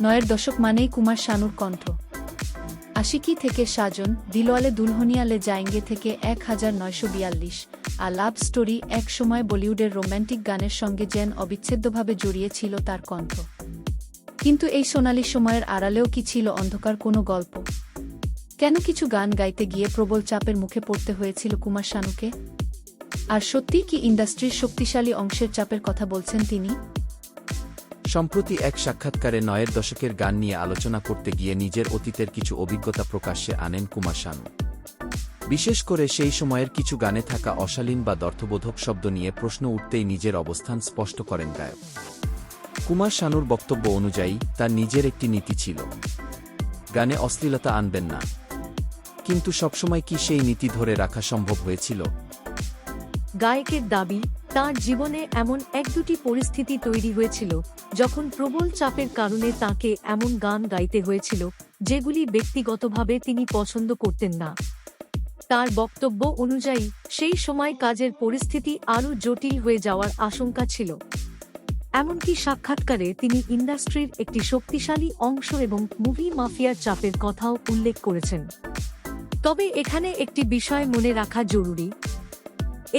নয়ের দশক মানেই কুমার শানুর কণ্ঠ। আশিকি থেকে সাজন, দিলওয়ালে দুলহনিয়া লে যায়েঙ্গে থেকে 1942 আর লাভ স্টোরি এক সময় বলিউডের রোম্যান্টিক গানের সঙ্গে যেন অবিচ্ছেদ্যভাবে জড়িয়ে ছিল তার কণ্ঠ। কিন্তু এই সোনালি সময়ের আড়ালেও কি ছিল অন্ধকার কোনো গল্প? কেন কিছু গান গাইতে গিয়ে প্রবল চাপের মুখে পড়তে হয়েছিল কুমার শানুকে? আর সত্যি কি ইন্ডাস্ট্রির শক্তিশালী অংশের চাপের কথা বলছেন তিনি? সম্প্রতি এক সাক্ষাৎকারে নয়ের দশকের গান নিয়ে আলোচনা করতে গিয়ে নিজের অতীতের কিছু অভিজ্ঞতা প্রকাশ্যে আনেন কুমার শানু। বিশেষ করে সেই সময়ের কিছু গানে থাকা অশালীন বা দ্ব্যর্থবোধক শব্দ নিয়ে প্রশ্ন উঠতেই নিজের অবস্থান স্পষ্ট করেন গায়ক। কুমার শানুর বক্তব্য অনুযায়ী তার নিজের একটি নীতি ছিল, গানে অশ্লীলতা আনবেন না। কিন্তু সবসময় কি সেই নীতি ধরে রাখা সম্ভব হয়েছিল? গায়কের দাবি, তাঁর জীবনে এমন এক দুটি পরিস্থিতি তৈরি হয়েছিল যখন প্রবল চাপের কারণে তাঁকে এমন গান গাইতে হয়েছিল যেগুলি ব্যক্তিগতভাবে তিনি পছন্দ করতেন না। তার বক্তব্য অনুযায়ী সেই সময় কাজের পরিস্থিতি আরও জটিল হয়ে যাওয়ার আশঙ্কা ছিল। এমনকি সাক্ষাৎকারে তিনি ইন্ডাস্ট্রির একটি শক্তিশালী অংশ এবং মুভি মাফিয়ার চাপের কথাও উল্লেখ করেছেন। তবে এখানে একটি বিষয় মনে রাখা জরুরি,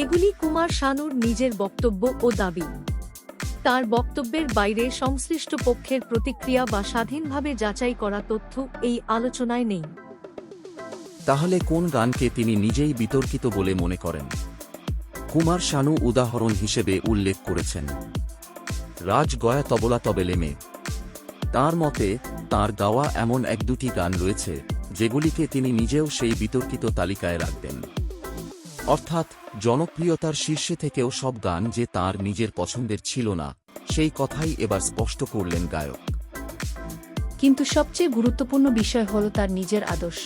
এগুলি কুমার শানুর নিজের বক্তব্য ও দাবি। তার বক্তব্যের বাইরে সংশ্লিষ্ট পক্ষের প্রতিক্রিয়া বা স্বাধীনভাবে যাচাই করা তথ্য এই আলোচনায় নেই। তাহলে কোন গানকে তিনি নিজেই বিতর্কিত বলে মনে করেন? কুমার শানু উদাহরণ হিসেবে উল্লেখ করেছেন রাজ গয়া তবলা তবেলে মে। তাঁর মতে তাঁর গাওয়া এমন এক দুটি গান রয়েছে যেগুলিকে তিনি নিজেও সেই বিতর্কিত তালিকায় রাখবেন। অর্থাৎ জনপ্রিয়তার শীর্ষে থেকেও সব গান যে তাঁর নিজের পছন্দের ছিল না, সেই কথাই এবার স্পষ্ট করলেন গায়ক। কিন্তু সবচেয়ে গুরুত্বপূর্ণ বিষয় হল তার নিজের আদর্শ।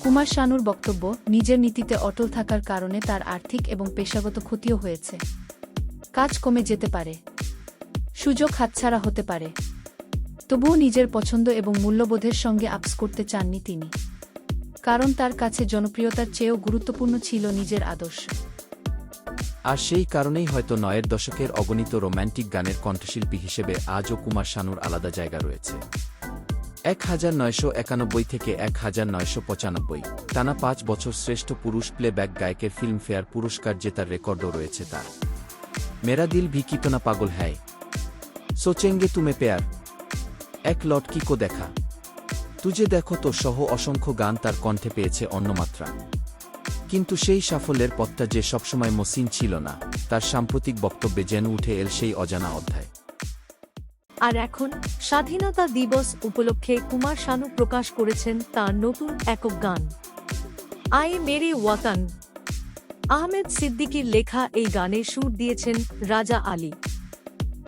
কুমার শানুর বক্তব্য, নিজের নীতিতে অটল থাকার কারণে তার আর্থিক এবং পেশাগত ক্ষতিও হয়েছে। কাজ কমে যেতে পারে, সুযোগ হাতছাড়া হতে পারে, তবুও নিজের পছন্দ এবং মূল্যবোধের সঙ্গে আপস করতে চাননি তিনি। কারণ তার কাছে জনপ্রিয়তার চেয়েও গুরুত্বপূর্ণ ছিল নিজের আদর্শ। আর সেই কারণেই হয়তো নয়ের দশকের অগণিত রোম্যান্টিক গানের কণ্ঠশিল্পী হিসেবে আজও কুমার শানুর আলাদা জায়গা রয়েছে। 1991 থেকে 1995 টানা 5 বছর শ্রেষ্ঠ পুরুষ প্লেব্যাক গায়কের ফিল্মফেয়ার পুরস্কার জেতার রেকর্ডও রয়েছে তার। মেরা দিল ভি কিতনা পাগল হ্যায়, সোচেঙ্গে তুমে প্যার, এক লটকি কো দেখা, তুজে দেখো তো সহ অসংখ্য গান তার কণ্ঠে পেয়েছে অন্যমাত্রা। কিন্তু সেই সাফল্যের পথটা যে সবসময় মসৃণ ছিল না, তার সাম্প্রতিক বক্তব্যে যেন উঠে এল সেই অজানা অধ্যায়। আর এখন স্বাধীনতা দিবস উপলক্ষে কুমার শানু প্রকাশ করেছেন তার নতুন একক গান আয়ে মেরে ওয়াতান। আহমেদ সিদ্দিকীর লেখা এই গানে সুর দিয়েছেন রাজা আলী।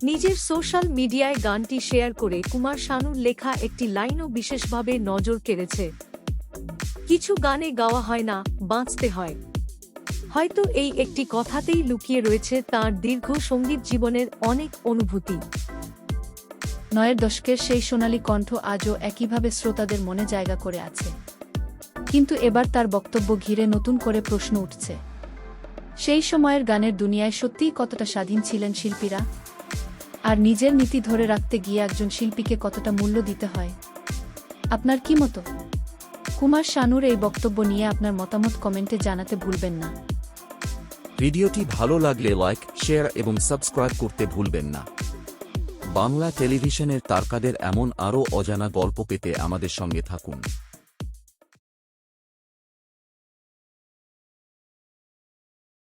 নিজের সোশ্যাল মিডিয়ায় গানটি শেয়ার করে কুমার শানুর লেখা একটি লাইনও বিশেষভাবে নজর কেড়েছে, কিছু গানে গাওয়া হয় না, বাঁচতে হয়। হয়তো এই একটি কথাতেই লুকিয়ে রয়েছে তার দীর্ঘ সঙ্গীত জীবনের অনেক অনুভূতি। নয়ের দশকের সেই সোনালী কণ্ঠ আজও একইভাবে শ্রোতাদের মনে জায়গা করে আছে। কিন্তু এবার তার বক্তব্য ঘিরে নতুন করে প্রশ্ন উঠছে, সেই সময়ের গানের দুনিয়ায় সত্যিই কতটা স্বাধীন ছিলেন শিল্পীরা? আর নিজের নীতি ধরে রাখতে গিয়ে একজন শিল্পীকে কতটা মূল্য দিতে হয়? আপনার কি মতো? কুমার শানুর এই বক্তব্য নিয়ে আপনার মতামত কমেন্টে জানাতে ভুলবেন না। ভিডিওটি ভালো লাগলে লাইক, শেয়ার এবং সাবস্ক্রাইব করতে ভুলবেন না। বাংলা টেলিভিশনের তারকাদের এমন আরও অজানা গল্প পেতে আমাদের সঙ্গে থাকুন।